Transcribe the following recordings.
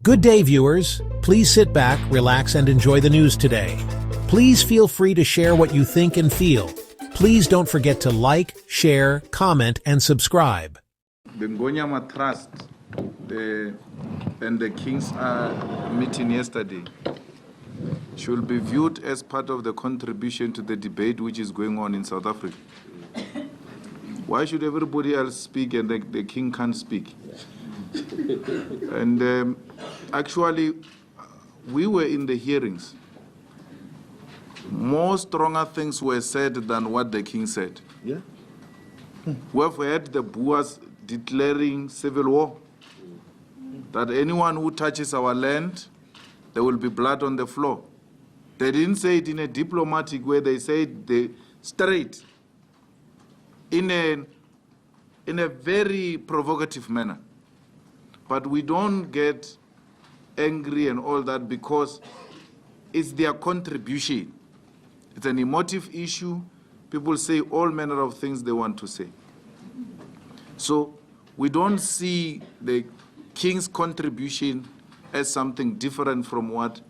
Good day, viewers. Please sit back, relax, and enjoy the news today. Please feel free to share what you think and feel. Please don't forget to like, share, comment, and subscribe. The Ngonyama Trust and the King's meeting yesterday should be viewed as part of the contribution to the debate which is going on in South Africa. Why should everybody else speak and the King can't speak? And actually, we were in the hearings. More stronger things were said than what the King said. Yeah. We have heard the Boers declaring civil war, that anyone who touches our land, there will be blood on the floor. They didn't say it in a diplomatic way, they said it straight, in a very provocative manner. But we don't get angry and all that because it's their contribution. It's an emotive issue. People say all manner of things they want to say. So we don't see the King's contribution as something different from what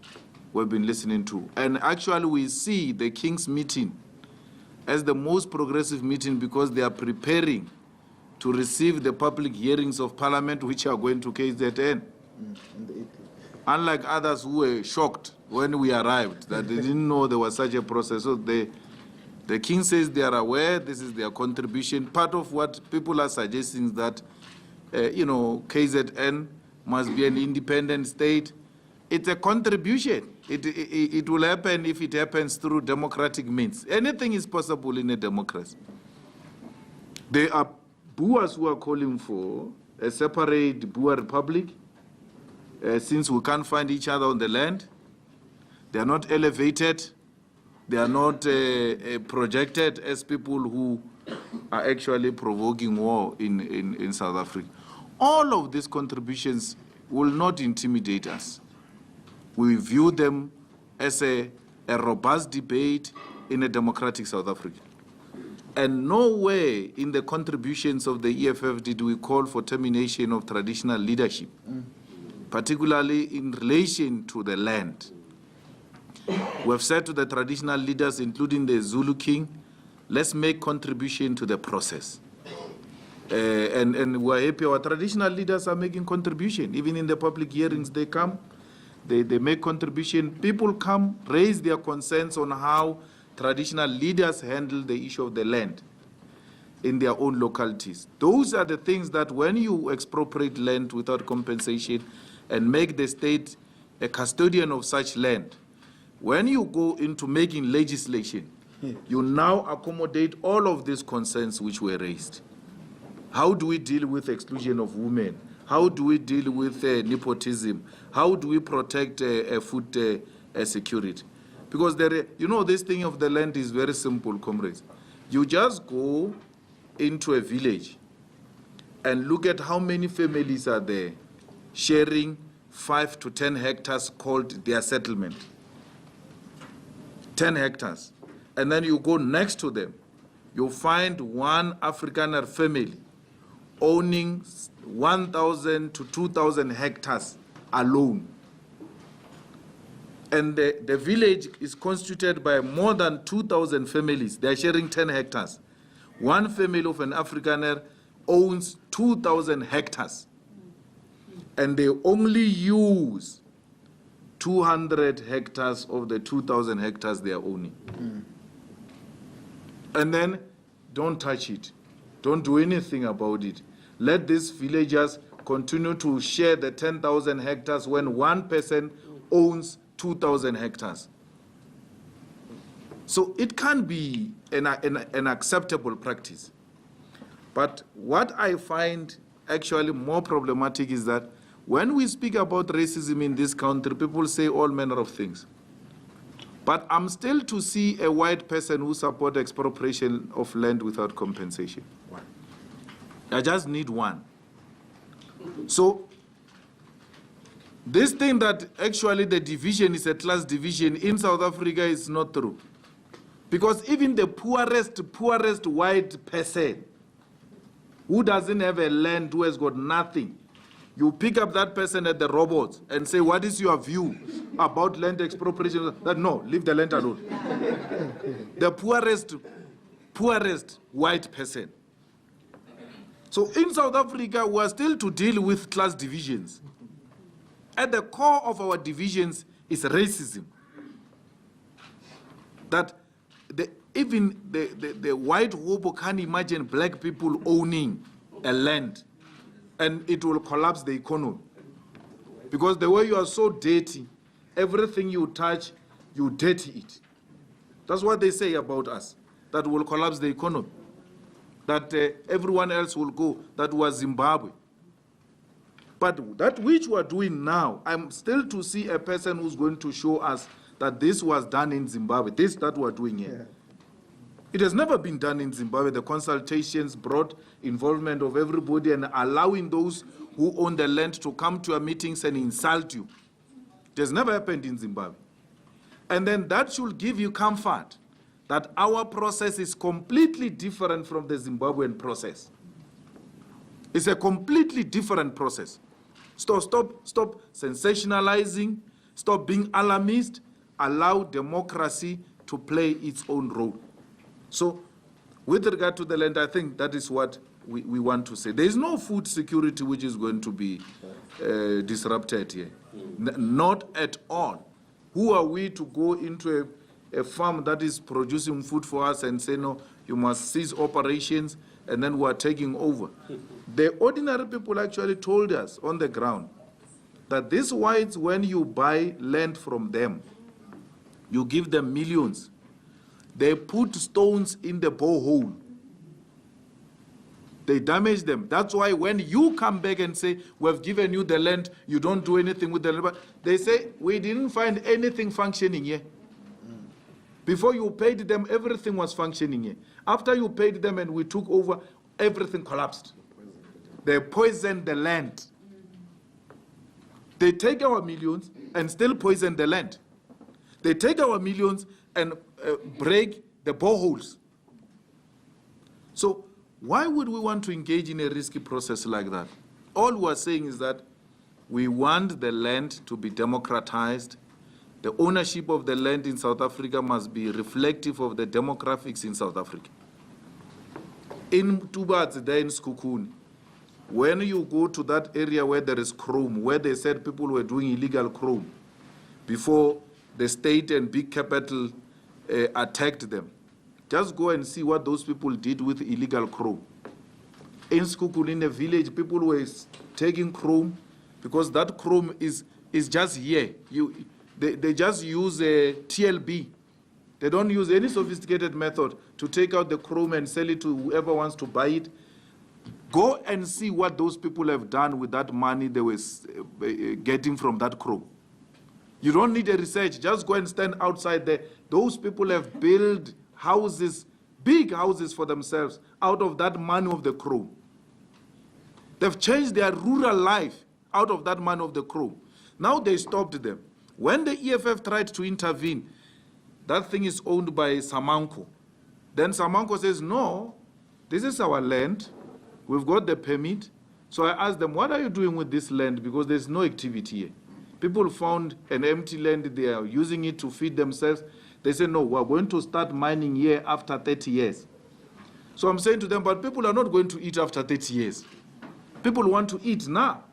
we've been listening to. And actually we see the King's meeting as the most progressive meeting because they are preparing to receive the public hearings of Parliament which are going to KZN. Unlike others who were shocked when we arrived, that they didn't know there was such a process. So the King says they are aware, this is their contribution. Part of what people are suggesting is that, KZN must be an independent state. It's a contribution. It will happen if it happens through democratic means. Anything is possible in a democracy. There are Boers who are calling for a separate Boer republic since we can't find each other on the land. They are not elevated. They are not projected as people who are actually provoking war in South Africa. All of these contributions will not intimidate us. We view them as a robust debate in a democratic South Africa. And nowhere in the contributions of the EFF did we call for termination of traditional leadership, particularly in relation to the land. We have said to the traditional leaders, including the Zulu King, let's make contribution to the process. And we're happy our traditional leaders are making contribution. Even in the public hearings, they come, they make contribution. People come, raise their concerns on how traditional leaders handle the issue of the land in their own localities. Those are the things that when you expropriate land without compensation and make the state a custodian of such land, when you go into making legislation, you now accommodate all of these concerns which were raised. How do we deal with exclusion of women? How do we deal with nepotism? How do we protect food security? Because this thing of the land is very simple, comrades. You just go into a village and look at how many families are there sharing 5 to 10 hectares called their settlement. 10 hectares. And then you go next to them. You find one Afrikaner family owning 1,000 to 2,000 hectares alone. And the village is constituted by more than 2,000 families. They are sharing 10 hectares. One family of an Afrikaner owns 2,000 hectares. And they only use 200 hectares of the 2,000 hectares they are owning. And then don't touch it. Don't do anything about it. Let these villagers continue to share the 10,000 hectares when one person owns 2,000 hectares. So it can be an acceptable practice. But what I find actually more problematic is that when we speak about racism in this country, people say all manner of things. But I'm still to see a white person who supports expropriation of land without compensation. I just need one. So this thing that actually the division is a class division in South Africa is not true. Because even the poorest white person who doesn't have a land, who has got nothing, You pick up that person at the robots and say, what is your view about land expropriation? That no, leave the land alone. The poorest white person. So in South Africa, we are still to deal with class divisions. At the core of our divisions is racism. That even the white hobo can't imagine black people owning a land, and it will collapse the economy. Because the way you are so dirty, everything you touch, you dirty it. That's what they say about us, that will collapse the economy. That everyone else will go. That was Zimbabwe. But that which we are doing now, I'm still to see a person who's going to show us that this was done in Zimbabwe, that we're doing here. Yeah. It has never been done in Zimbabwe. The consultations brought involvement of everybody and allowing those who own the land to come to our meetings and insult you. It has never happened in Zimbabwe. And then that should give you comfort that our process is completely different from the Zimbabwean process. It's a completely different process. Stop sensationalizing, stop being alarmist, allow democracy to play its own role. So with regard to the land, I think that is what we want to say. There is no food security which is going to be disrupted here. Not at all. Who are we to go into a farm that is producing food for us and say, no, you must cease operations, and then we are taking over? The ordinary people actually told us on the ground that these whites, when you buy land from them, you give them millions. They put stones in the borehole. They damage them. That's why when you come back and say, we've given you the land, you don't do anything with the land, they say, we didn't find anything functioning here. Before you paid them, everything was functioning here. After you paid them and we took over, everything collapsed. They poisoned the land. They take our millions and still poison the land. They take our millions and break the boreholes. So why would we want to engage in a risky process like that? All we are saying is that we want the land to be democratized. The ownership of the land in South Africa must be reflective of the demographics in South Africa. In Tubatsi, there in Skukuni, when you go to that area where there is chrome, where they said people were doing illegal chrome, before the state and big capital attacked them, just go and see what those people did with illegal chrome. In Skukuni, in the village, people were taking chrome because that chrome is just here. They just use a TLB. They don't use any sophisticated method to take out the chrome and sell it to whoever wants to buy it. Go and see what those people have done with that money they were getting from that chrome. You don't need a research. Just go and stand outside there. Those people have built houses, big houses for themselves out of that money of the chrome. They've changed their rural life out of that money of the chrome. Now they stopped them. When the EFF tried to intervene, that thing is owned by Samanco. Then Samanco says, no, this is our land. We've got the permit. So I asked them, what are you doing with this land? Because there's no activity here. People found an empty land. They are using it to feed themselves. They say, no, we're going to start mining here after 30 years. So I'm saying to them, but people are not going to eat after 30 years. People want to eat now.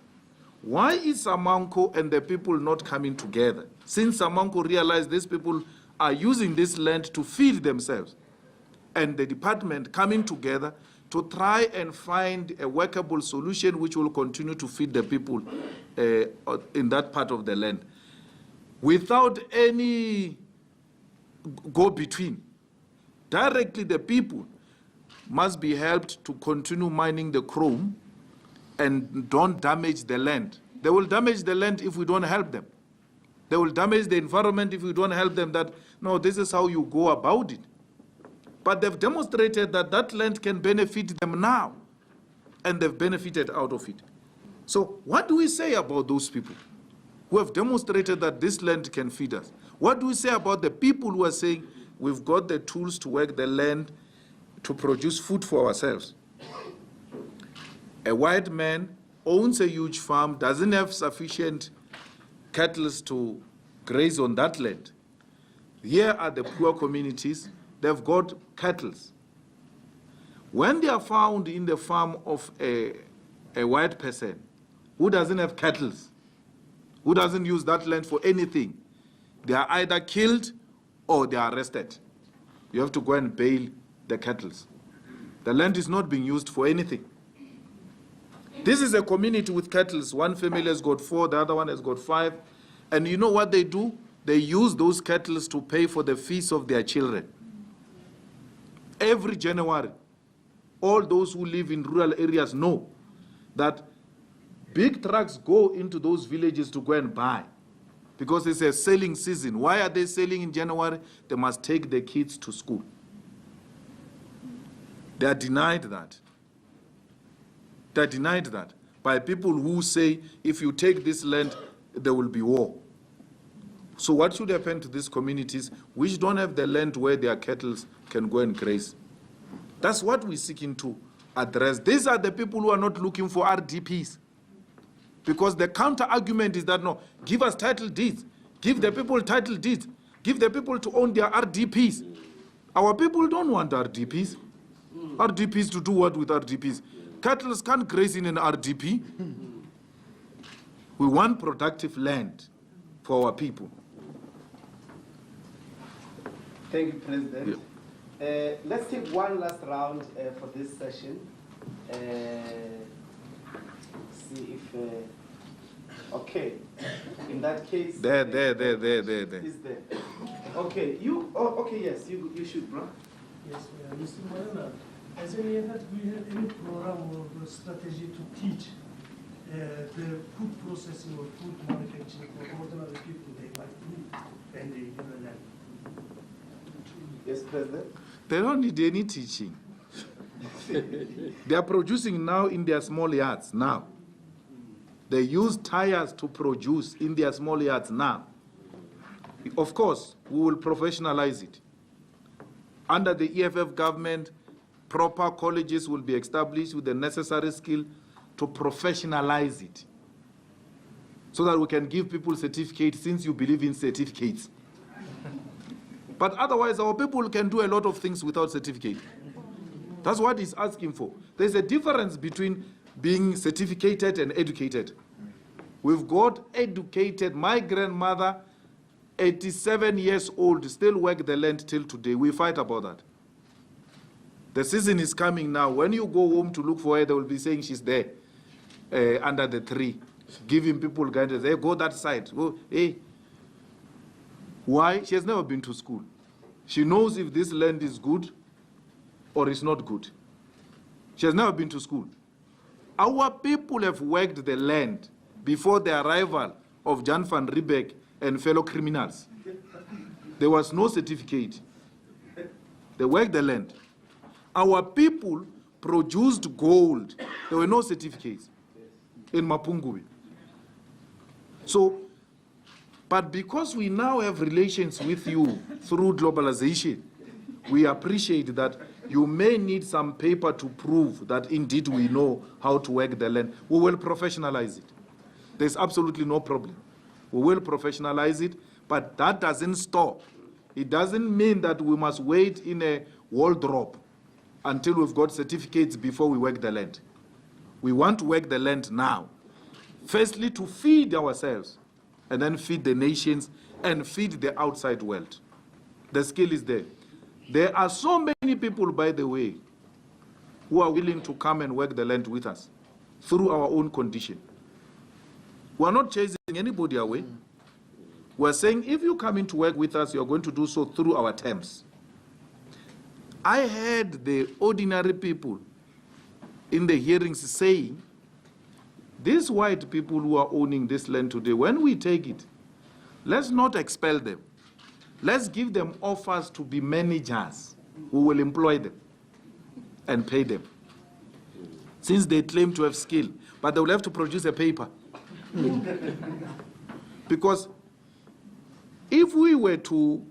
Why is Samanco and the people not coming together? Since Samanco realized these people are using this land to feed themselves, and the department coming together to try and find a workable solution which will continue to feed the people in that part of the land, without any go-between. Directly the people must be helped to continue mining the chrome and don't damage the land. They will damage the land if we don't help them. They will damage the environment if we don't help them that, no, this is how you go about it. But they've demonstrated that that land can benefit them now, and they've benefited out of it. So what do we say about those people who have demonstrated that this land can feed us? What do we say about the people who are saying we've got the tools to work the land to produce food for ourselves? A white man owns a huge farm, doesn't have sufficient cattle to graze on that land. Here are the poor communities, they've got cattle. When they are found in the farm of a white person who doesn't have cattle, who doesn't use that land for anything, they are either killed or they are arrested. You have to go and bail the cattle. The land is not being used for anything. This is a community with cattle. One family has got 4, the other one has got 5. And you know what they do? They use those cattle to pay for the fees of their children. Every January, all those who live in rural areas know that big trucks go into those villages to go and buy because it's a selling season. Why are they selling in January? They must take their kids to school. They are denied that. They are denied that by people who say, if you take this land, there will be war. So what should happen to these communities which don't have the land where their cattle can go and graze? That's what we're seeking to address. These are the people who are not looking for RDPs. Because the counter-argument is that, no, give us title deeds. Give the people title deeds. Give the people to own their RDPs. Our people don't want RDPs. RDPs to do what with RDPs? Cattle can't graze in an RDP. We want productive land for our people. Thank you, President. Yeah. Let's take one last round for this session. See if, okay, in that case. There. Is there? Okay, okay, yes, you should, bro. Yes, Mr. Malema, has we had any program or strategy to teach the food processing or food manufacturing for ordinary people they might do when they give a land? Yes, President. They don't need any teaching. They are producing now in their small yards now. They use tires to produce in their small yards now. Of course, we will professionalize it. Under the EFF government, proper colleges will be established with the necessary skill to professionalize it so that we can give people certificates since you believe in certificates. But otherwise, our people can do a lot of things without certificate. That's what he's asking for. There's a difference between being certificated and educated. We've got educated. My grandmother, 87 years old, still work the land till today. We fight about that. The season is coming now. When you go home to look for her, they will be saying she's there under the tree, giving people guidance. Hey, go that side. Go, hey. Why? She has never been to school. She knows if this land is good or it's not good. She has never been to school. Our people have worked the land before the arrival of Jan van Riebeck and fellow criminals. There was no certificate. They worked the land. Our people produced gold. There were no certificates in Mapungubwe. So, but because we now have relations with you through globalization, we appreciate that you may need some paper to prove that indeed we know how to work the land. We will professionalize it. There's absolutely no problem. We will professionalize it, but that doesn't stop. It doesn't mean that we must wait in a wardrobe until we've got certificates before we work the land. We want to work the land now. Firstly, to feed ourselves, and then feed the nations and feed the outside world. The skill is there. There are so many people, by the way, who are willing to come and work the land with us through our own condition. We are not chasing anybody away. We are saying, if you come in to work with us, you are going to do so through our terms. I heard the ordinary people in the hearings saying, these white people who are owning this land today, when we take it, let's not expel them. Let's give them offers to be managers who will employ them and pay them. Since they claim to have skill, but they will have to produce a paper. Because if we were to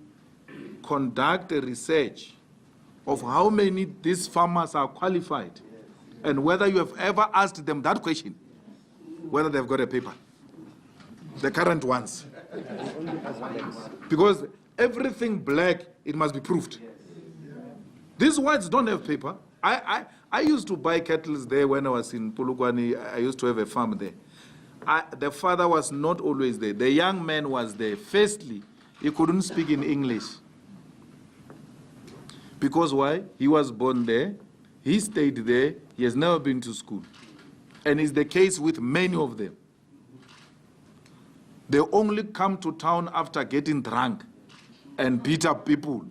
conduct a research of how many these farmers are qualified and whether you have ever asked them that question, whether they've got a paper. The current ones. Because everything black, it must be proved. These whites don't have paper. I used to buy cattle there when I was in Polokwane. I used to have a farm there. The father was not always there. The young man was there. Firstly, he couldn't speak in English. Because why? He was born there. He stayed there. He has never been to school. And it's the case with many of them. They only come to town after getting drunk and beat up people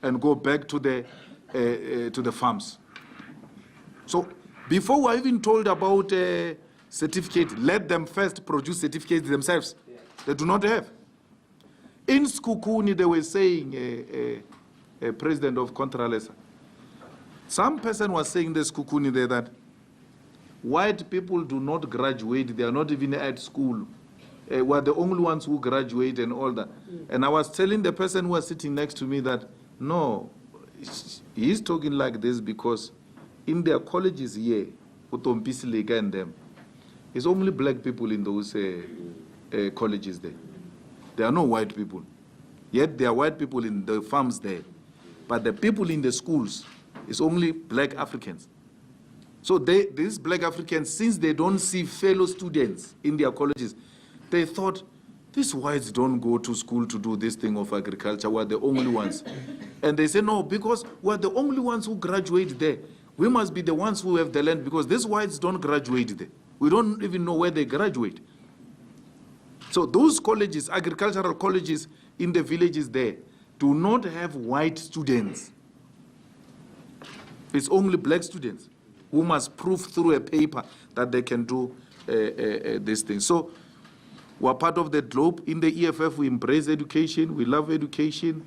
and go back to the farms. So before we're even told about certificate, let them first produce certificates themselves. They do not have. In Skukuni, they were saying, president of Contralesa, some person was saying the Skukuni there that white people do not graduate, they are not even at school. We're the only ones who graduate and all that. And I was telling the person who was sitting next to me that, no, he's talking like this because in their colleges here, Utompisileka and them, it's only black people in those colleges there. There are no white people. Yet there are white people in the farms there. But the people in the schools is only black Africans. So these black Africans, since they don't see fellow students in their colleges, they thought, these whites don't go to school to do this thing of agriculture. We're the only ones. And they say, no, because we're the only ones who graduate there. We must be the ones who have the land because these whites don't graduate there. We don't even know where they graduate. So those colleges, agricultural colleges in the villages there, do not have white students. It's only black students who must prove through a paper that they can do this thing. So we're part of the globe. In the EFF, we embrace education. We love education.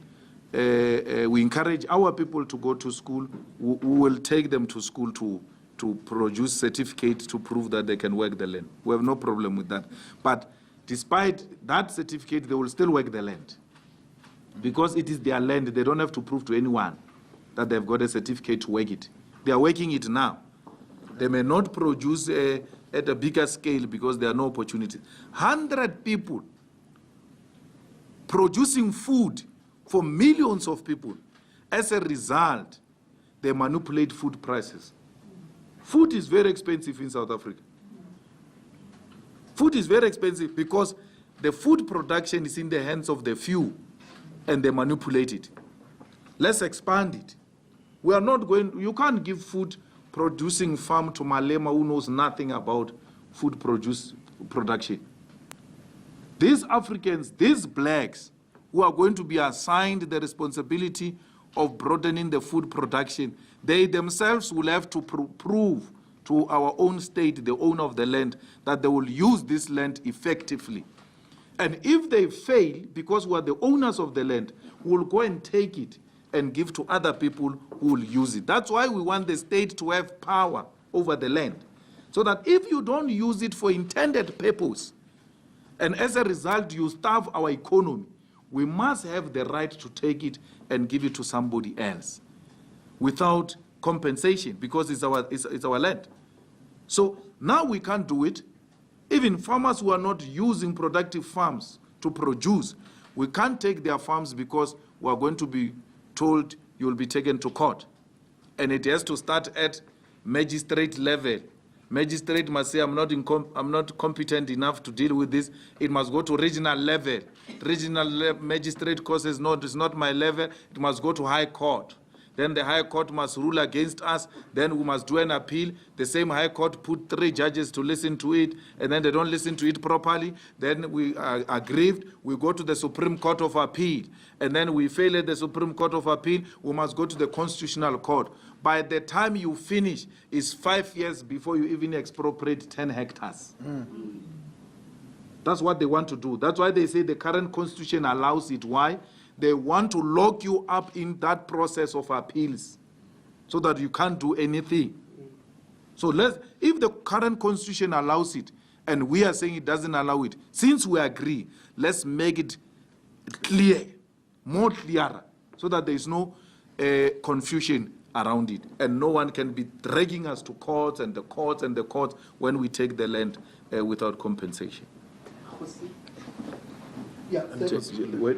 We encourage our people to go to school. We will take them to school to produce certificates to prove that they can work the land. We have no problem with that. But despite that certificate, they will still work the land. Because it is their land, they don't have to prove to anyone that they've got a certificate to work it. They are working it now. They may not produce at a bigger scale because there are no opportunities. 100 people producing food for millions of people. As a result, they manipulate food prices. Food is very expensive in South Africa. Food is very expensive because the food production is in the hands of the few and they manipulate it. Let's expand it. We are not going, you can't give food producing farm to Malema who knows nothing about food production. These Africans, these blacks, who are going to be assigned the responsibility of broadening the food production, they themselves will have to prove to our own state, the owner of the land, that they will use this land effectively. And if they fail, because we are the owners of the land, we will go and take it and give to other people who will use it. That's why we want the state to have power over the land. So that if you don't use it for intended purpose, and as a result you starve our economy, we must have the right to take it and give it to somebody else without compensation because it's our land. So now we can't do it. Even farmers who are not using productive farms to produce, we can't take their farms because we are going to be told you will be taken to court. And it has to start at magistrate level. Magistrate must say, I'm not competent enough to deal with this. It must go to regional level. Regional magistrate causes it's not my level. It must go to high court. Then the high court must rule against us. Then we must do an appeal. The same high court put 3 judges to listen to it, and then they don't listen to it properly. Then we are aggrieved. We go to the Supreme Court of Appeal. And then we fail at the Supreme Court of Appeal. We must go to the Constitutional Court. By the time you finish, it's 5 years before you even expropriate 10 hectares. That's what they want to do. That's why they say the current constitution allows it. Why? They want to lock you up in that process of appeals so that you can't do anything. So if the current constitution allows it, and we are saying it doesn't allow it, since we agree, let's make it clear, more clearer, so that there is no confusion around it. And no one can be dragging us to courts and the courts and the courts when we take the land without compensation. Yeah, Just- wait.